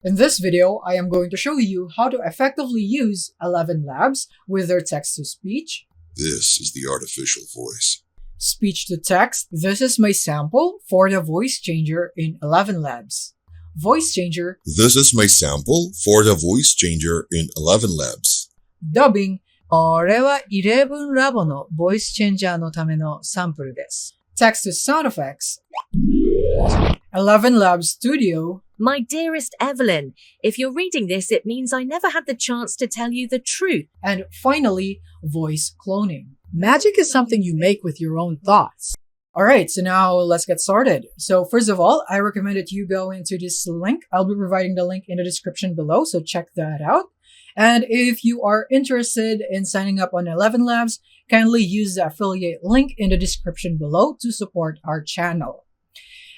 In this video, I am going to show you how to effectively use Elevenlabs with their text-to-speech, This is the artificial voice. speech-to-text. This is my sample for the voice changer in Elevenlabs. Voice changer, This is my sample for the voice changer in Elevenlabs. dubbing. これは Elevenlabs の voice changer のためのサンプルです。Text-to-sound effects. Elevenlabs Studio. My dearest Evelyn, if you're reading this, it means I never had the chance to tell you the truth. And finally, voice cloning. Magic is something you make with your own thoughts. Alright, so now let's get started. So first of all, I recommend that you go into this link. I'll be providing the link in the description below, so check that out. And if you are interested in signing up on Elevenlabs, kindly use the affiliate link in the description below to support our channel.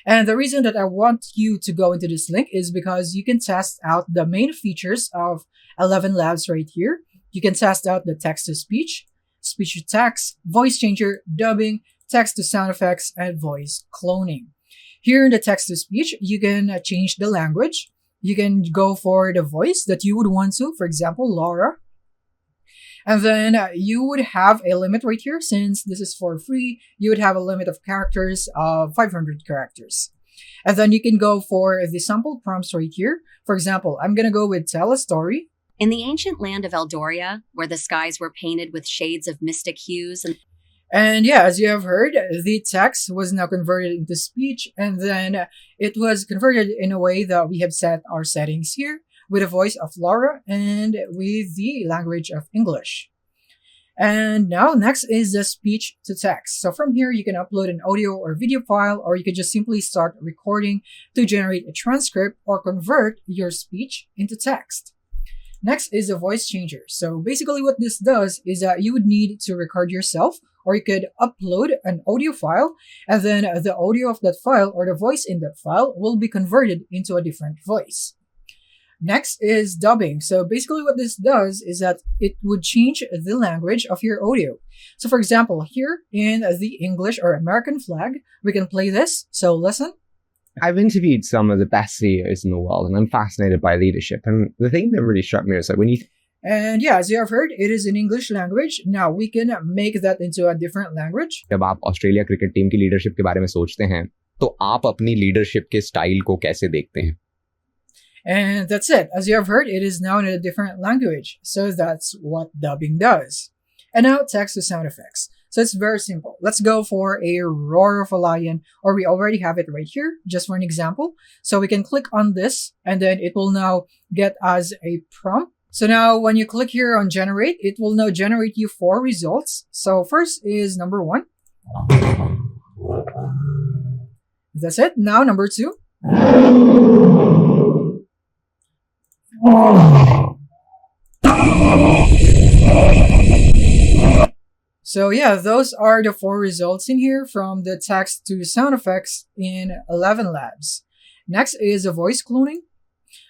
And the reason that I want you to go into this link is because you can test out the main features of Elevenlabs right here. You can test out the text-to-speech, speech-to-text, voice changer, dubbing, text-to-sound effects, and voice cloning. Here in the text-to-speech, you can change the language. You can go for the voice that you would want to, for example, Laura. And then you would have a limit right here. Since this is for free, you would have a limit of characters of 500 characters. And then you can go for the sample prompts right here. For example, I'm going to go with tell a story. In the ancient land of Eldoria, where the skies were painted with shades of mystic hues And yeah, as you have heard, the text was now converted into speech, and then it was converted in a way that we have set our settings here with the voice of Laura and with the language of English. And now next is the speech to text. So from here, you can upload an audio or video file, or you can just simply start recording to generate a transcript or convert your speech into text. Next is a voice changer. So basically what this does is that you would need to record yourself, or you could upload an audio file, and then the audio of that file or the voice in that file will be converted into a different voice. Next is dubbing. So basically what this does is that it would change the language of your audio. So for example, here in the English or American flag, we can play this. So listen. I've interviewed some of the best CEOs in the world, and I'm fascinated by leadership. And the thing that really struck me was that when you And yeah, as you have heard, it is in English language. Now we can make that into a different language. जब आप Australia cricket team की leadership के बारे में सोचते हैं, तो आप अपनी लीडरशिप के स्टाइल को कैसे देखते हैं? And that's it. As you have heard, it is now in a different language. So that's what dubbing does. And now text to sound effects. So it's very simple. Let's go for a roar of a lion, or we already have it right here, just for an example. So we can click on this, and then it will now get us a prompt. So now when you click here on generate, it will now generate you 4 results. So first is number 1. That's it. Now number 2. So yeah, those are the 4 results in here from the text to sound effects in Elevenlabs. Next is the voice cloning.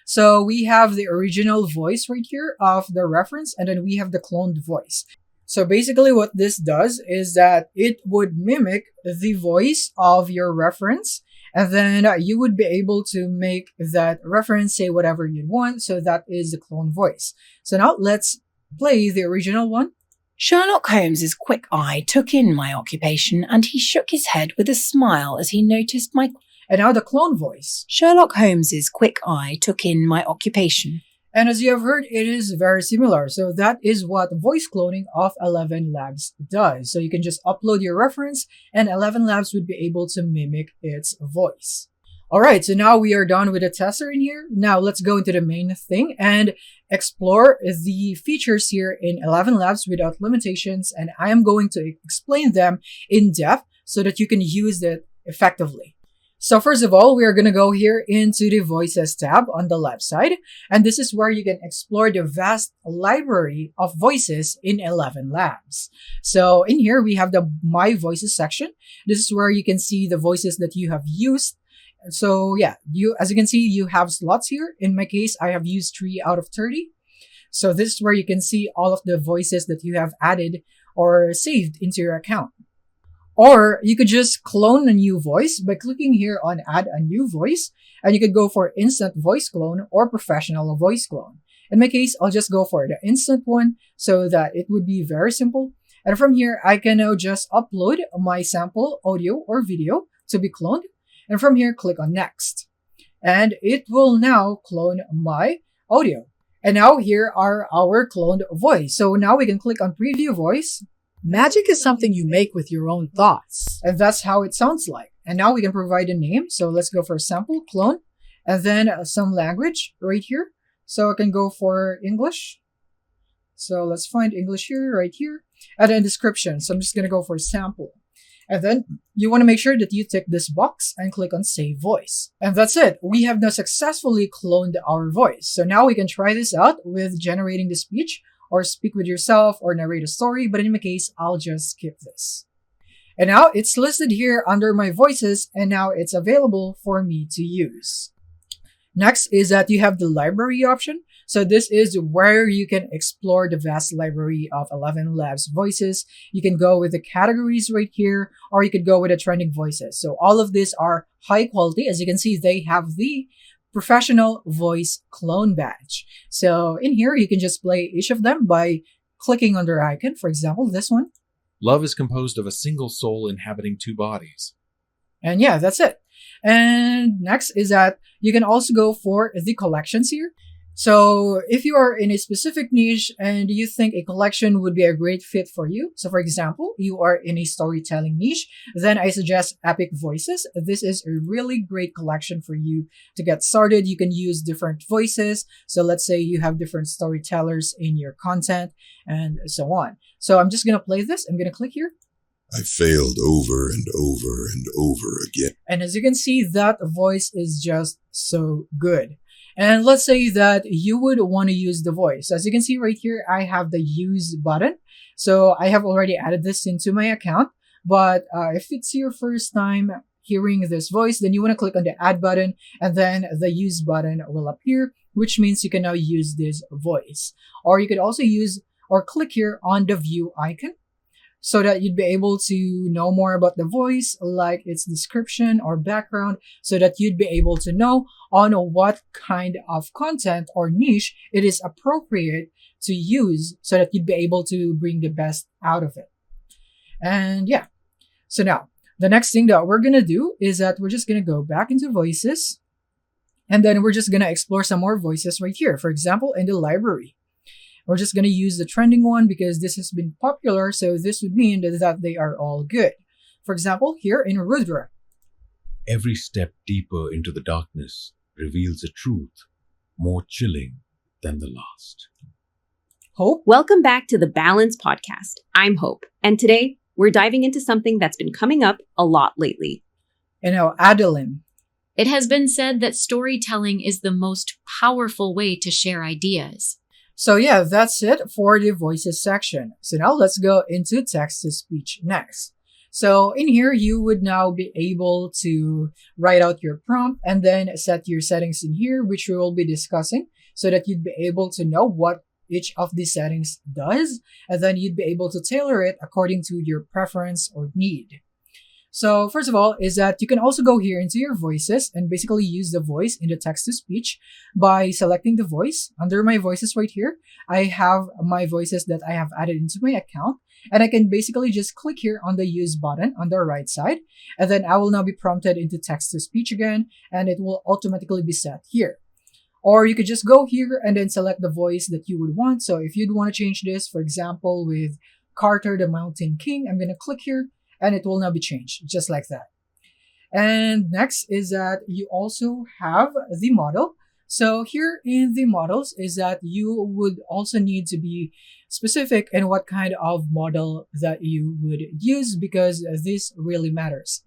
So we have the original voice right here of the reference, and then we have the cloned voice. So basically what this does is that it would mimic the voice of your reference, and then you would be able to make that reference say whatever you want. So that is the clone voice. So now let's play the original one. Sherlock Holmes's quick eye took in my occupation, and he shook his head with a smile as he noticed my... And now the clone voice. Sherlock Holmes's quick eye took in my occupation. And as you have heard, it is very similar. So that is what voice cloning of Elevenlabs does. So you can just upload your reference, and Elevenlabs would be able to mimic its voice. Alright, so now we are done with the tester in here. Now let's go into the main thing and explore the features here in Elevenlabs without limitations. And I am going to explain them in depth so that you can use it effectively. So first of all, we are going to go here into the Voices tab on the left side. And this is where you can explore the vast library of voices in Elevenlabs. So in here, we have the My Voices section. This is where you can see the voices that you have used. So yeah, as you can see, you have slots here. In my case, I have used 3 out of 30. So this is where you can see all of the voices that you have added or saved into your account. Or you could just clone a new voice by clicking here on add a new voice, and you could go for instant voice clone or professional voice clone. In my case, I'll just go for the instant one so that it would be very simple. And from here, I can now just upload my sample audio or video to be cloned. And from here, click on next. And it will now clone my audio. And now here are our cloned voice. So now we can click on preview voice. Magic is something you make with your own thoughts. And that's how it sounds like. And now we can provide a name. So let's go for sample, clone, and then some language right here. So I can go for English. So let's find English here, right here. And then description. So I'm just going to go for sample. And then you want to make sure that you tick this box and click on save voice. And that's it. We have now successfully cloned our voice. So now we can try this out with generating the speech, or speak with yourself, or narrate a story. But in my case, I'll just skip this. And now it's listed here under my voices, and now it's available for me to use. Next is that you have the library option. So this is where you can explore the vast library of Elevenlabs voices. You can go with the categories right here, or you could go with the trending voices. So all of these are high quality. As you can see, they have the professional voice clone badge. So in here, you can just play each of them by clicking on their icon. For example, this one. Love is composed of a single soul inhabiting two bodies. And yeah, that's it. And next is that you can also go for the collections here. So if you are in a specific niche and you think a collection would be a great fit for you, so for example, you are in a storytelling niche, then I suggest Epic Voices. This is a really great collection for you to get started. You can use different voices. So let's say you have different storytellers in your content and so on. So I'm just going to play this. I'm going to click here. I failed over and over and over again. And as you can see, that voice is just so good. And let's say that you would want to use the voice. As you can see right here, I have the use button. So I have already added this into my account. But if it's your first time hearing this voice, then you want to click on the add button, and then the use button will appear, which means you can now use this voice. Or you could also use or click here on the view icon, so that you'd be able to know more about the voice, like its description or background, so that you'd be able to know on what kind of content or niche it is appropriate to use, so that you'd be able to bring the best out of it. And yeah, so now the next thing that we're going to do is that we're just going to go back into voices, and then we're just going to explore some more voices right here. For example, in the library. We're just going to use the trending one because this has been popular, so this would mean that they are all good. For example, here in Rudra. Every step deeper into the darkness reveals a truth more chilling than the last. Hope. Welcome back to the Balance Podcast. I'm Hope, and today we're diving into something that's been coming up a lot lately. And now Adeline. It has been said that storytelling is the most powerful way to share ideas. So yeah, that's it for the voices section. So now let's go into text-to-speech next. So in here, you would now be able to write out your prompt and then set your settings in here, which we will be discussing, so that you'd be able to know what each of these settings does, and then you'd be able to tailor it according to your preference or need. So first of all is that you can also go here into your voices and basically use the voice in the text-to-speech by selecting the voice. Under my voices right here, I have my voices that I have added into my account, and I can basically just click here on the use button on the right side, and then I will now be prompted into text-to-speech again, and it will automatically be set here. Or you could just go here and then select the voice that you would want. So if you'd want to change this, for example, with Carter the Mountain King, I'm going to click here, and it will now be changed, just like that. And next is that you also have the model. So here in the models is that you would also need to be specific in what kind of model that you would use, because this really matters.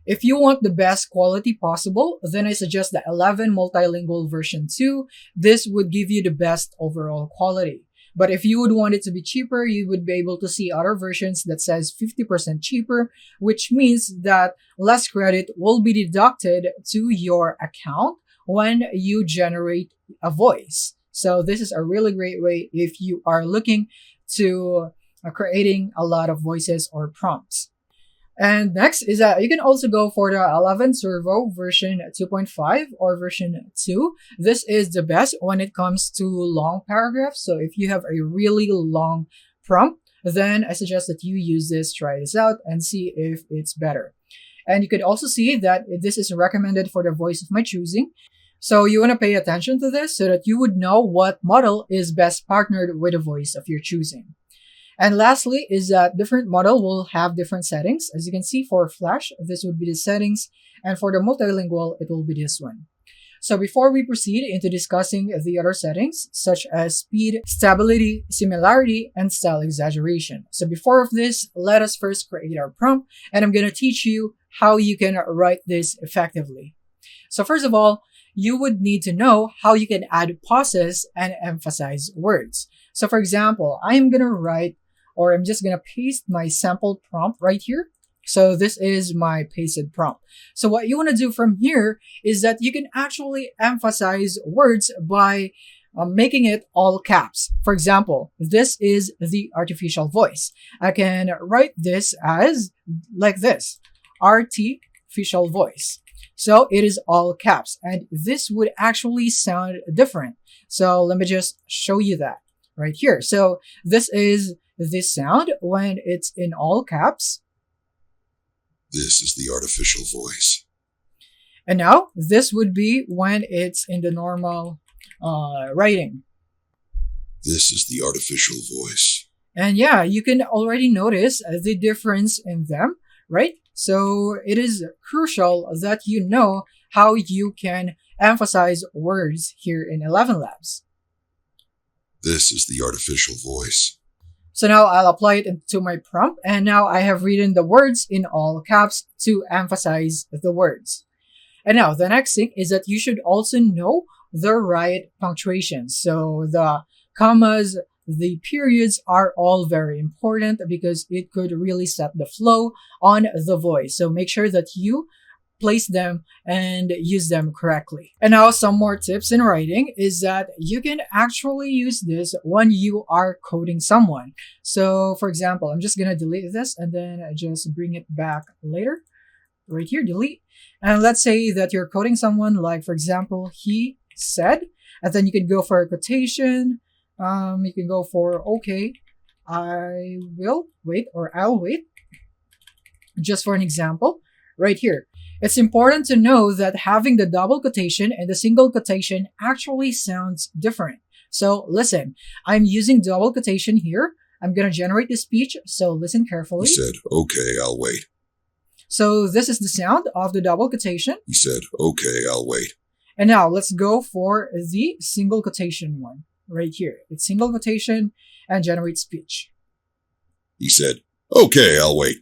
If you want the best quality possible, then I suggest the 11 Multilingual version 2. This would give you the best overall quality. But if you would want it to be cheaper, you would be able to see other versions that says 50% cheaper, which means that less credit will be deducted to your account when you generate a voice. So this is a really great way if you are looking to creating a lot of voices or prompts. And next is that you can also go for the 11 Servo version 2.5 or version 2. This is the best when it comes to long paragraphs. So if you have a really long prompt, then I suggest that you use this, try this out, and see if it's better. And you could also see that this is recommended for the voice of my choosing. So you want to pay attention to this so that you would know what model is best partnered with the voice of your choosing. And lastly is that different model will have different settings. As you can see, for Flash, this would be the settings. And for the multilingual, it will be this one. So before we proceed into discussing the other settings, such as speed, stability, similarity, and style exaggeration. So before of this, let us first create our prompt, and I'm going to teach you how you can write this effectively. So first of all, you would need to know how you can add pauses and emphasize words. So for example, I'm going to write, or I'm just going to paste my sample prompt right here. So this is my pasted prompt. So what you want to do from here is that you can actually emphasize words by making it all caps. For example, this is the artificial voice. I can write this as like this, artificial voice. So it is all caps, and this would actually sound different. So let me just show you that right here. So this is this sound when it's in all caps. This is the artificial voice. And now this would be when it's in the normal writing. This is the artificial voice. And yeah, you can already notice the difference in them, right? So it is crucial that you know how you can emphasize words here in Elevenlabs. This is the artificial voice. So now I'll apply it into my prompt, and now I have written the words in all caps to emphasize the words. And now the next thing is that you should also know the right punctuation. So the commas, the periods are all very important because it could really set the flow on the voice. So make sure that you place them and use them correctly. And now some more tips in writing is that you can actually use this when you are coding someone. So for example, I'm just going to delete this and then just bring it back later. Right here, delete. And let's say that you're coding someone, like for example, he said, and then you can go for a quotation. You can go for, okay, I will wait, or I'll wait. Just for an example, right here. It's important to know that having the double quotation and the single quotation actually sounds different. So listen, I'm using double quotation here. I'm going to generate the speech, so listen carefully. He said, okay, I'll wait. So this is the sound of the double quotation. He said, okay, I'll wait. And now let's go for the single quotation one. Right here. It's single quotation and generate speech. He said, okay, I'll wait.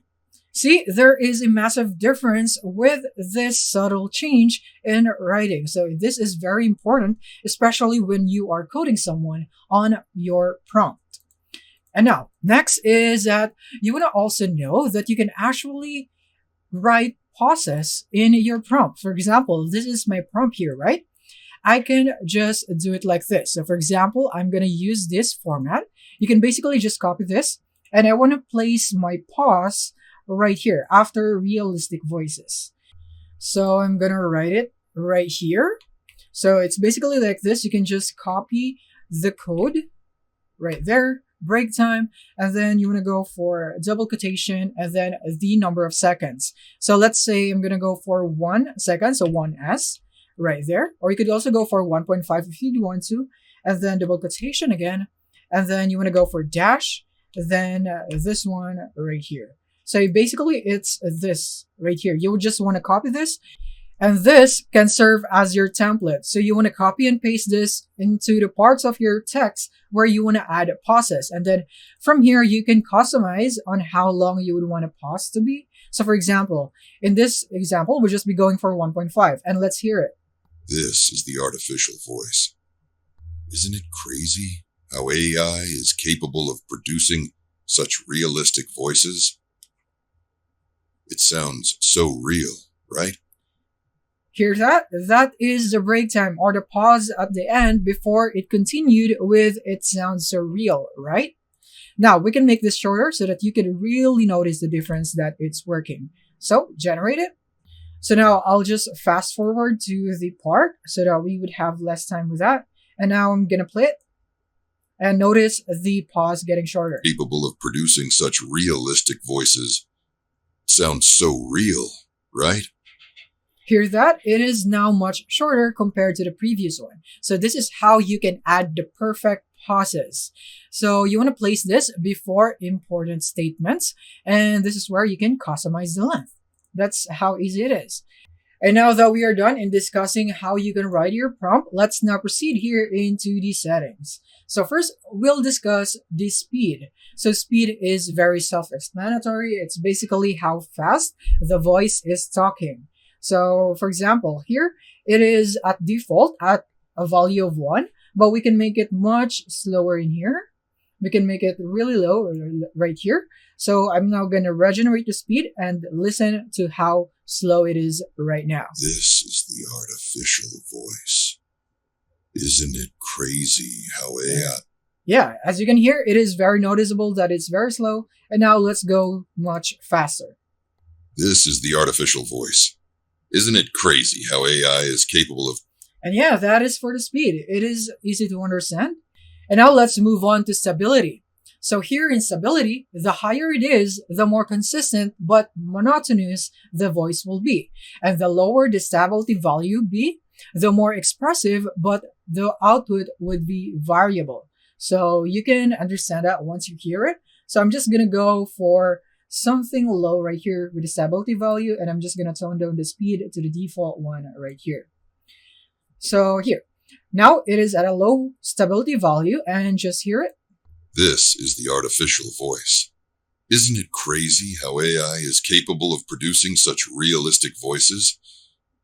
See, there is a massive difference with this subtle change in writing. So this is very important, especially when you are coding someone on your prompt. And now, next is that you want to also know that you can actually write pauses in your prompt. For example, this is my prompt here, right? I can just do it like this. So for example, I'm going to use this format. You can basically just copy this, and I want to place my pause right here after realistic voices. So I'm going to write it right here. So it's basically like this. You can just copy the code right there, break time, and then you want to go for double quotation and then the number of seconds. So let's say I'm going to go for 1 second, so 1s. Right there. Or you could also go for 1.5 if you want to, and then double quotation again, and then you want to go for dash, then this one right here. So basically it's this right here. You would just want to copy this, and this can serve as your template. So you want to copy and paste this into the parts of your text where you want to add pauses, and then from here you can customize on how long you would want a pause to be. So for example, in this example, we'll just be going for 1.5, and let's hear it. This is the artificial voice. Isn't it crazy how AI is capable of producing such realistic voices? It sounds so real, right? Hear that? That is the break time, or the pause at the end before it continued with "it sounds so real," right? Now we can make this shorter so that you can really notice the difference that it's working. So generate it. So now I'll just fast forward to the part so that we would have less time with that. And now I'm going to play it. And notice the pause getting shorter. Capable of producing such realistic voices. Sounds so real, right? Hear that? It is now much shorter compared to the previous one. So this is how you can add the perfect pauses. So you want to place this before important statements, and this is where you can customize the length. That's how easy it is. And now that we are done in discussing how you can write your prompt, let's now proceed here into the settings. So first, we'll discuss the speed. So speed is very self-explanatory. It's basically how fast the voice is talking. So for example, here it is at default at a value of 1, but we can make it much slower in here. We can make it really low right here. So I'm now going to regenerate the speed and listen to how slow it is right now. This is the artificial voice. Isn't it crazy how AI... Yeah, as you can hear, it is very noticeable that it's very slow. And now let's go much faster. This is the artificial voice. Isn't it crazy how AI is capable of... And yeah, that is for the speed. It is easy to understand. And now let's move on to stability. So here in stability, the higher it is, the more consistent but monotonous the voice will be. And the lower the stability value be, the more expressive, but the output would be variable. So you can understand that once you hear it. So I'm just going to go for something low right here with the stability value, and I'm just going to tone down the speed to the default one right here. So here, now it is at a low stability value, and just hear it. This is the artificial voice. Isn't it crazy how AI is capable of producing such realistic voices?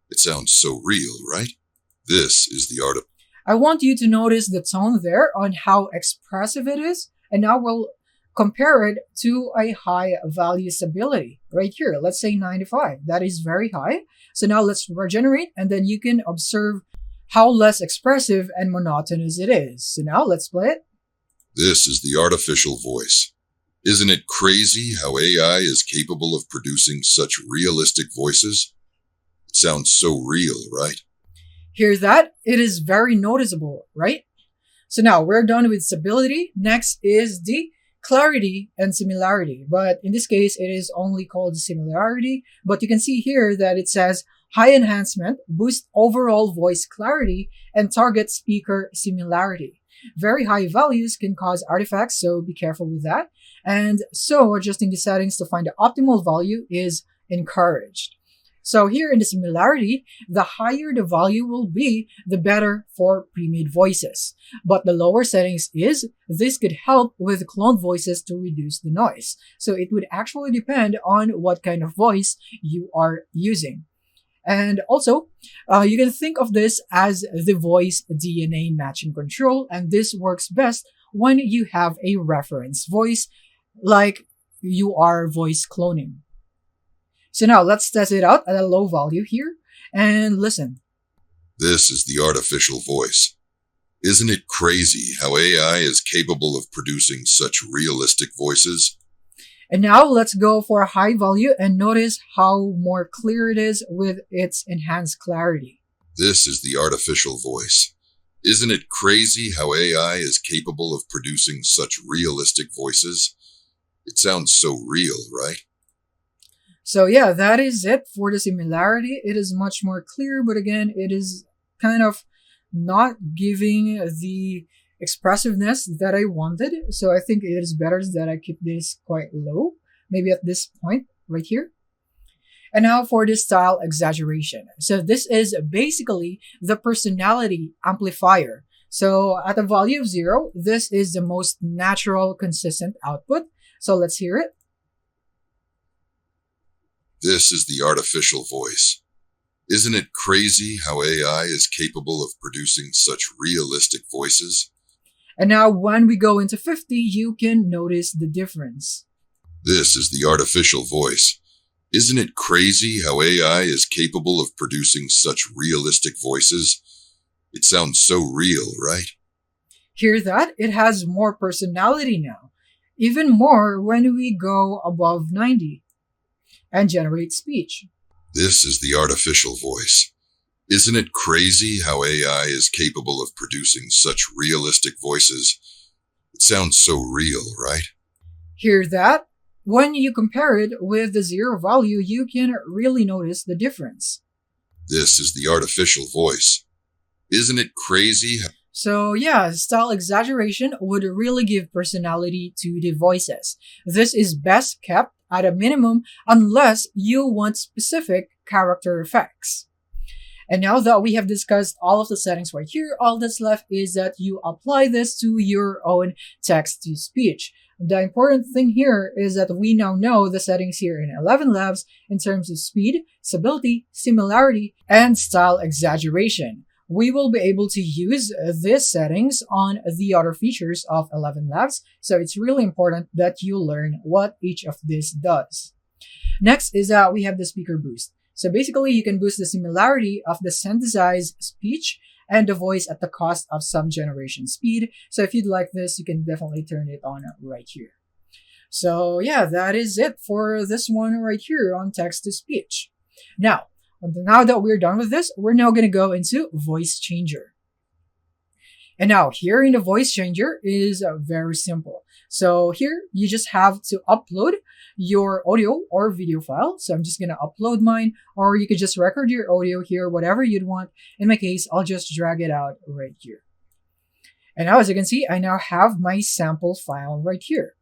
It sounds so real, right? This is the art of... I want you to notice the tone there on how expressive it is, and now we'll compare it to a high value stability right here. Let's say 95. That is very high. So now let's regenerate, and then you can observe how less expressive and monotonous it is. So now let's play it. This is the artificial voice. Isn't it crazy how AI is capable of producing such realistic voices? It sounds so real, right? Hear that? It is very noticeable, right? So now we're done with stability. Next is the clarity and similarity. But in this case, it is only called similarity. But you can see here that it says high enhancement, boost overall voice clarity, and target speaker similarity. Very high values can cause artifacts, so be careful with that. And so adjusting the settings to find the optimal value is encouraged. So here in the similarity, the higher the value will be, the better for pre-made voices. But the lower settings is, this could help with cloned voices to reduce the noise. So it would actually depend on what kind of voice you are using. And also, you can think of this as the voice DNA matching control, and this works best when you have a reference voice, like you are voice cloning. So now let's test it out at a low value here, and listen. This is the artificial voice. Isn't it crazy how AI is capable of producing such realistic voices? And now let's go for a high value and notice how more clear it is with its enhanced clarity. This is the artificial voice. Isn't it crazy how AI is capable of producing such realistic voices? It sounds so real, right? So yeah, that is it for the similarity. It is much more clear, but again, it is kind of not giving the expressiveness that I wanted. So I think it is better that I keep this quite low, maybe at this point right here. And now for the style exaggeration. So this is basically the personality amplifier. So at a value of 0, this is the most natural, consistent output. So let's hear it. This is the artificial voice. Isn't it crazy how AI is capable of producing such realistic voices? And now when we go into 50, you can notice the difference. This is the artificial voice. Isn't it crazy how AI is capable of producing such realistic voices? It sounds so real, right? Hear that? It has more personality now. even more when we go above 90 and generate speech. This is the artificial voice. Isn't it crazy how AI is capable of producing such realistic voices? It sounds so real, right? Hear that? When you compare it with the zero value, you can really notice the difference. This is the artificial voice. Isn't it crazy? So yeah, style exaggeration would really give personality to the voices. This is best kept at a minimum unless you want specific character effects. And now that we have discussed all of the settings right here, all that's left is that you apply this to your own text-to-speech. The important thing here is that we now know the settings here in Elevenlabs in terms of speed, stability, similarity, and style exaggeration. We will be able to use these settings on the other features of Elevenlabs, so it's really important that you learn what each of this does. Next is that we have the speaker boost. So basically, you can boost the similarity of the synthesized speech and the voice at the cost of some generation speed. So if you'd like this, you can definitely turn it on right here. So yeah, that is it for this one right here on text-to-speech. Now that we're done with this, we're now going to go into voice changer. And now here in the voice changer is very simple. So here you just have to upload your audio or video file. So I'm just going to upload mine, or you could just record your audio here, whatever you'd want. In my case, I'll just drag it out right here. And now as you can see, I now have my sample file right here.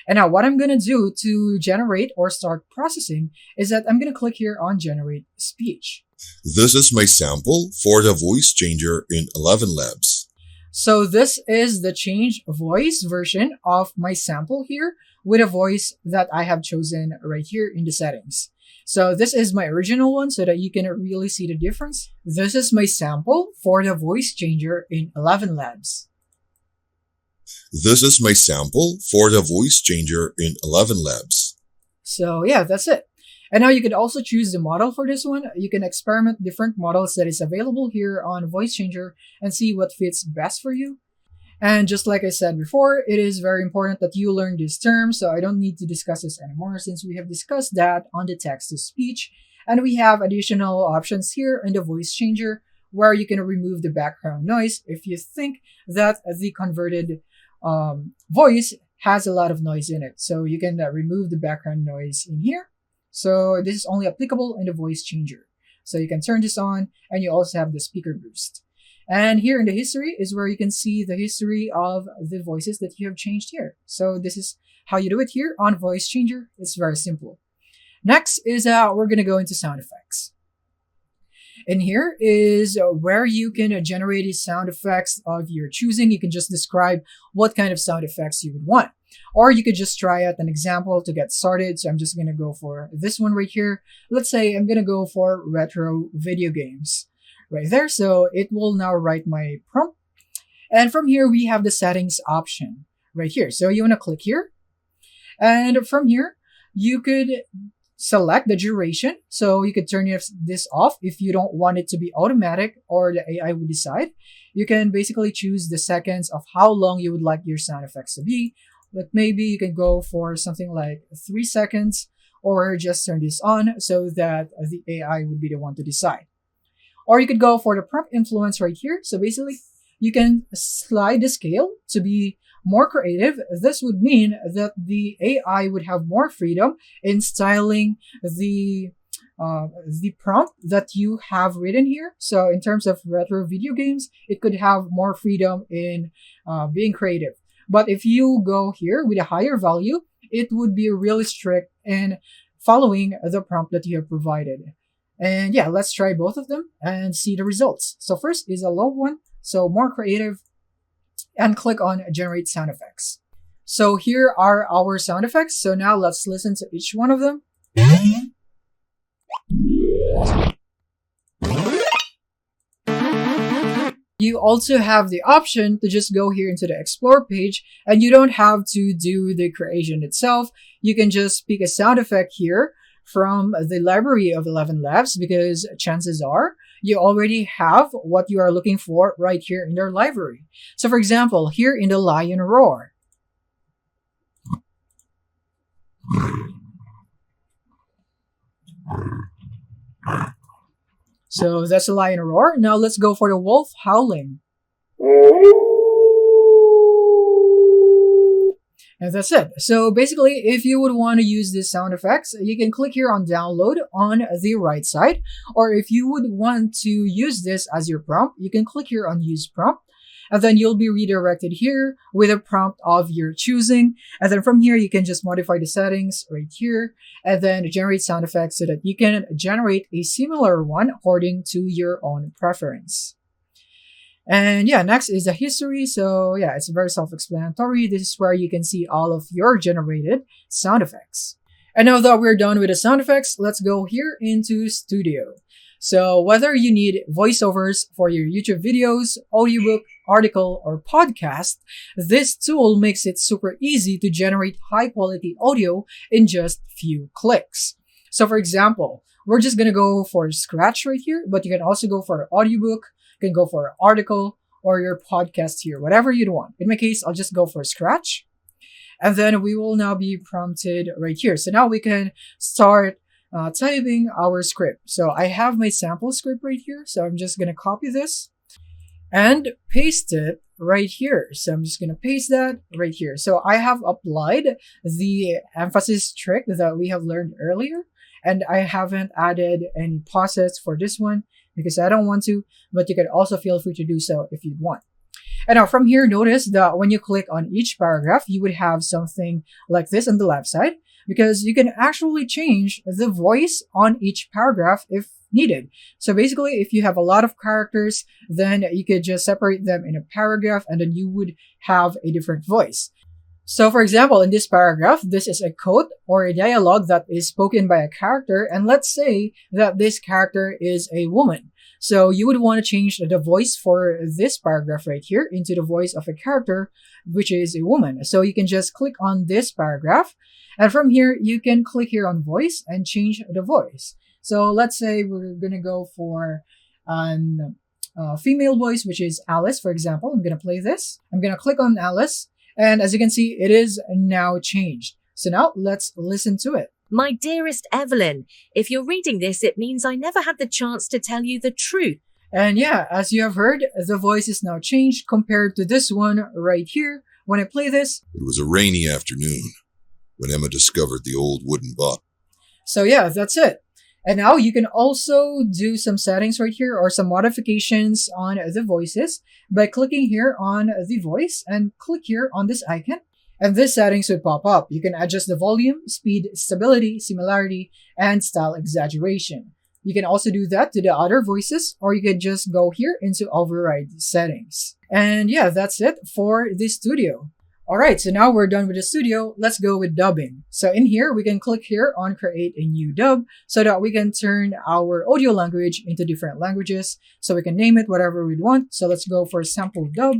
And now what I'm going to do to generate or start processing is that I'm going to click here on generate speech. This is my sample for the voice changer in Elevenlabs. So this is the change voice version of my sample here with a voice that I have chosen right here in the settings. So this is my original one so that you can really see the difference. This is my sample for the voice changer in Elevenlabs. This is my sample for the voice changer in Elevenlabs. So yeah, that's it. And now you can also choose the model for this one. You can experiment different models that is available here on Voice Changer and see what fits best for you. And just like I said before, it is very important that you learn this term, so I don't need to discuss this anymore since we have discussed that on the text-to-speech. And we have additional options here in the Voice Changer where you can remove the background noise if you think that the converted voice has a lot of noise in it. So you can remove the background noise in here. So this is only applicable in the voice changer. So you can turn this on, and you also have the speaker boost. And here in the history is where you can see the history of the voices that you have changed here. So this is how you do it here on voice changer. It's very simple. Next is we're going to go into sound effects. And here is where you can generate these sound effects of your choosing. You can just describe what kind of sound effects you would want. Or you could just try out an example to get started. So I'm just going to go for this one right here. Let's say I'm going to go for retro video games right there. So it will now write my prompt. And from here, we have the settings option right here. So you want to click here. And from here, you could select the duration. So you could turn this off if you don't want it to be automatic or the AI would decide. You can basically choose the seconds of how long you would like your sound effects to be. But maybe you can go for something like 3 seconds, or just turn this on so that the AI would be the one to decide. Or you could go for the prompt influence right here. So basically, you can slide the scale to be more creative. This would mean that the AI would have more freedom in styling the prompt that you have written here. So in terms of retro video games, it could have more freedom in being creative. But if you go here with a higher value, it would be really strict in following the prompt that you have provided. And yeah, let's try both of them and see the results. So first is a low one, so more creative, and click on generate sound effects. So here are our sound effects. So now let's listen to each one of them. You also have the option to just go here into the Explore page, and you don't have to do the creation itself. You can just pick a sound effect here from the library of Elevenlabs, because chances are you already have what you are looking for right here in their library. So for example, here in the lion roar, So that's a lion roar. Now let's go for the wolf howling. And that's it. So basically, if you would want to use these sound effects, you can click here on download on the right side. Or if you would want to use this as your prompt, you can click here on use prompt. And then you'll be redirected here with a prompt of your choosing. And then from here, you can just modify the settings right here and then generate sound effects so that you can generate a similar one according to your own preference. And yeah, next is the history. So yeah, it's very self-explanatory. This is where you can see all of your generated sound effects. And now that we're done with the sound effects, let's go here into Studio. So whether you need voiceovers for your YouTube videos, audiobook, article, or podcast, this tool makes it super easy to generate high quality audio in just few clicks. So for example, we're just gonna go for Scratch right here, but you can also go for an audiobook, you can go for an article, or your podcast here, whatever you want. In my case, I'll just go for Scratch. And then we will now be prompted right here. So now we can start typing our script. So I have my sample script right here. So I'm just going to copy this and paste it right here. So I'm just going to paste that right here. So I have applied the emphasis trick that we have learned earlier. And I haven't added any pauses for this one because I don't want to, but you can also feel free to do so if you want. And now from here, notice that when you click on each paragraph, you would have something like this on the left side because you can actually change the voice on each paragraph if needed. So basically, if you have a lot of characters, then you could just separate them in a paragraph and then you would have a different voice. So for example, in this paragraph, this is a quote or a dialogue that is spoken by a character. And let's say that this character is a woman. So you would want to change the voice for this paragraph right here into the voice of a character, which is a woman. So you can just click on this paragraph. And from here, you can click here on voice and change the voice. So let's say we're going to go for female voice, which is Alice, for example. I'm going to play this. I'm going to click on Alice. And as you can see, it is now changed. So now let's listen to it. My dearest Evelyn, if you're reading this, it means I never had the chance to tell you the truth. And yeah, as you have heard, the voice is now changed compared to this one right here. When I play this, It was a rainy afternoon when Emma discovered the old wooden bottle. so yeah, that's it. And now you can also do some settings right here or some modifications on the voices by clicking here on the voice and click here on this icon. And these settings would pop up. You can adjust the volume, speed, stability, similarity, and style exaggeration. You can also do that to the other voices, or you can just go here into override settings. And yeah, that's it for the studio. Alright, so now we're done with the studio. Let's go with dubbing. So in here, we can click here on create a new dub so that we can turn our audio language into different languages. So we can name it whatever we want. So let's go for sample dub.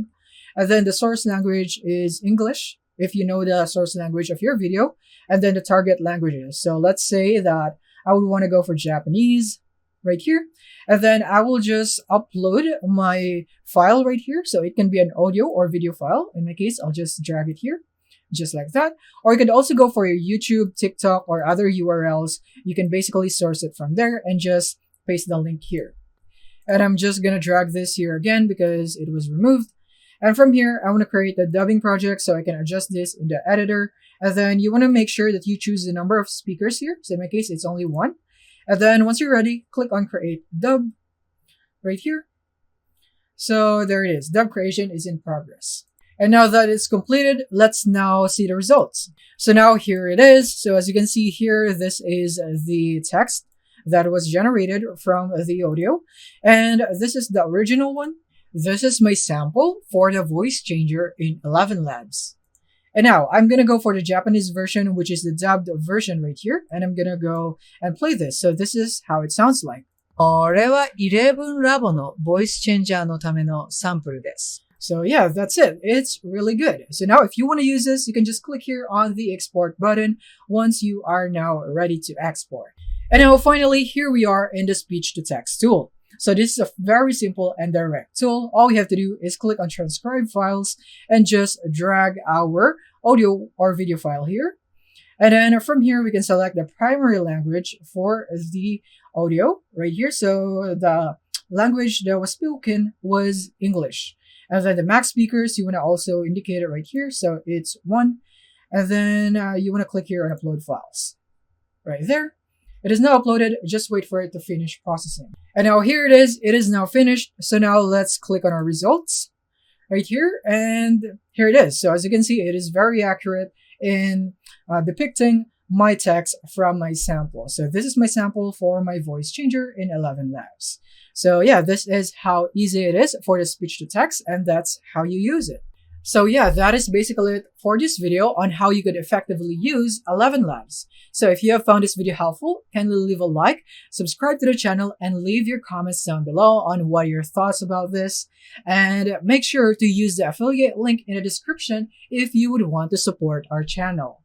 And then the source language is English, if you know the source language of your video, and then the target languages. So let's say that I would want to go for Japanese right here. And then I will just upload my file right here. So it can be an audio or video file. In my case, I'll just drag it here, just like that. Or you could also go for your YouTube, TikTok, or other URLs. You can basically source it from there and just paste the link here. And I'm just going to drag this here again because it was removed. And from here, I want to create the dubbing project so I can adjust this in the editor. And then you want to make sure that you choose the number of speakers here. So in my case, it's only one. And then once you're ready, click on create dub right here. So there it is. Dub creation is in progress. And now that it's completed, let's now see the results. So now here it is. So as you can see here, this is the text that was generated from the audio. And this is the original one. This is my sample for the voice changer in Elevenlabs. And now I'm going to go for the Japanese version, which is the dubbed version right here. And I'm going to go and play this. So this is how it sounds like. これは Elevenlabs の voice changer のための sample です。So yeah, that's it. It's really good. So now if you want to use this, you can just click here on the export button once you are now ready to export. And now finally, here we are in the speech to text tool. So this is a very simple and direct tool. All we have to do is click on transcribe files and just drag our audio or video file here. And then from here, we can select the primary language for the audio right here. So the language that was spoken was English. And then the Mac speakers, you want to also indicate it right here. So it's 1. And then you want to click here on upload files. Right there. It is now uploaded. Just wait for it to finish processing. And now here it is. It is now finished. So now let's click on our results right here. And here it is. So as you can see, it is very accurate in depicting my text from my sample. So this is my sample for my voice changer in Elevenlabs. So yeah, this is how easy it is for the speech to text, and that's how you use it. So yeah, that is basically it for this video on how you could effectively use Elevenlabs. So if you have found this video helpful, kindly leave a like, subscribe to the channel, and leave your comments down below on what are your thoughts about this. And make sure to use the affiliate link in the description if you would want to support our channel.